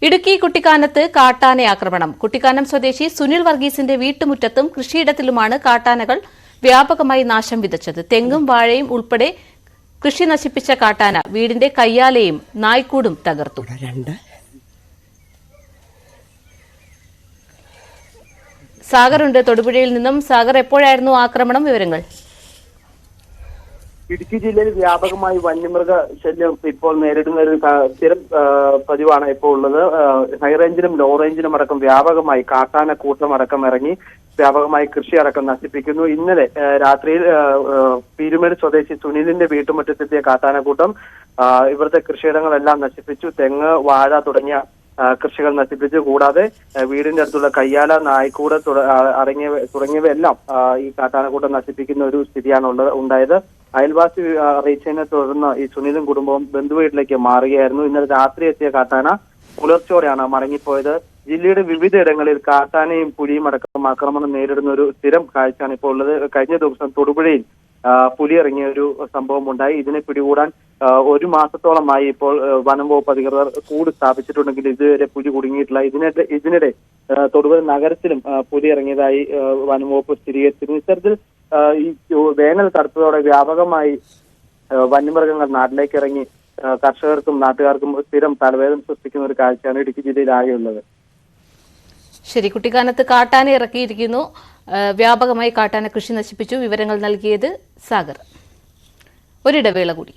ഇടുക്കി കുട്ടിക്കാനത്ത് കാട്ടാന ആക്രമണം. കുട്ടിക്കാനം സ്വദേശി സുനിൽ വർഗീസിന്റെ വീട്ടുമുറ്റത്തും കൃഷിയിടത്തിലുമാണ് കാട്ടാനകൾ വ്യാപകമായി നാശം വിതച്ചത്. തെങ്ങും വാഴയും ഉൾപ്പെടെ കൃഷി നശിപ്പിച്ച കാട്ടാന വീടിന്റെ കയ്യാലയും നായ്ക്കൂടും തകർത്തു. സാഗറുണ്ട് തൊടുപുഴയിൽ നിന്നും. സാഗർ, എപ്പോഴായിരുന്നു ആക്രമണം? വിവരങ്ങൾ. ഇടുക്കി ജില്ലയിൽ വ്യാപകമായി വന്യമൃഗ ശല്യം ഇപ്പോൾ നേരിടുന്ന ഒരു സ്ഥിരം പതിവാണ് ഇപ്പോൾ ഉള്ളത്. ഹൈറേഞ്ചിലും ലോ റേഞ്ചിലും അടക്കം വ്യാപകമായി കാട്ടാന കൂട്ടമടക്കം ഇറങ്ങി വ്യാപകമായി കൃഷി അടക്കം നശിപ്പിക്കുന്നു. ഇന്നലെ രാത്രിയിൽ പീരുമേട് സ്വദേശി സുനിലിന്റെ വീട്ടുമുറ്റത്തെത്തിയ കാട്ടാനക്കൂട്ടം ഇവിടുത്തെ കൃഷിയിടങ്ങളെല്ലാം നശിപ്പിച്ചു. തെങ്ങ്, വാഴ തുടങ്ങിയ കൃഷികൾ നശിപ്പിച്ചു. കൂടാതെ വീടിന്റെ അടുത്തുള്ള കയ്യാല, നായ്ക്കൂട് തുടങ്ങിയവയെല്ലാം ഈ കാട്ടാനക്കൂട്ടം നശിപ്പിക്കുന്ന ഒരു സ്ഥിതിയാണ് ഉണ്ടായത്. അയൽവാസി അറിയിച്ചതിനെ തുടർന്ന് ഈ സുനിലും കുടുംബവും ബന്ധുവീട്ടിലേക്ക് മാറുകയായിരുന്നു. ഇന്നലെ രാത്രി എത്തിയ കാട്ടാന പുലർച്ചോടെയാണ് മടങ്ങിപ്പോയത്. ജില്ലയുടെ വിവിധ ഇടങ്ങളിൽ കാട്ടാനയും പുലിയും അടക്കം ആക്രമണം നേരിടുന്ന ഒരു സ്ഥിരം കാഴ്ചയാണ് ഇപ്പോൾ ഉള്ളത്. കഴിഞ്ഞ ദിവസം തൊടുപുഴയിൽ പുലി ഇറങ്ങിയ ഒരു സംഭവം ഉണ്ടായി. ഇതിനെ പിടികൂടാൻ ഒരു മാസത്തോളമായി ഇപ്പോൾ വനം വകുപ്പ് അധികൃതർ കൂട് സ്ഥാപിച്ചിട്ടുണ്ടെങ്കിൽ ഇതുവരെ പുലി കുടുങ്ങിയിട്ടില്ല. ഇതിനിടെ തൊടുപുഴ നഗരത്തിലും പുലി ഇറങ്ങിയതായി വനം വകുപ്പ് സ്ഥിരീകരിച്ചിരുന്നു. ഇത്തരത്തിൽ ഈ വേനൽ കടുത്തതോടെ വ്യാപകമായി വന്യമൃഗങ്ങൾ നാട്ടിലേക്ക് ഇറങ്ങി കർഷകർക്കും നാട്ടുകാർക്കും സ്ഥിരം തലവേദന സൃഷ്ടിക്കുന്ന ഒരു കാഴ്ചയാണ് ഇടുക്കി ജില്ലയിൽ ആകെയുള്ളത്. ശരി, കുട്ടിക്കാനത്ത് കാട്ടാന ഇറക്കിയിരിക്കുന്നു. വ്യാപകമായി കാട്ടാന കൃഷി നശിപ്പിച്ചു. വിവരങ്ങൾ നൽകിയത് സാഗർ. ഒരിടവേള കൂടി.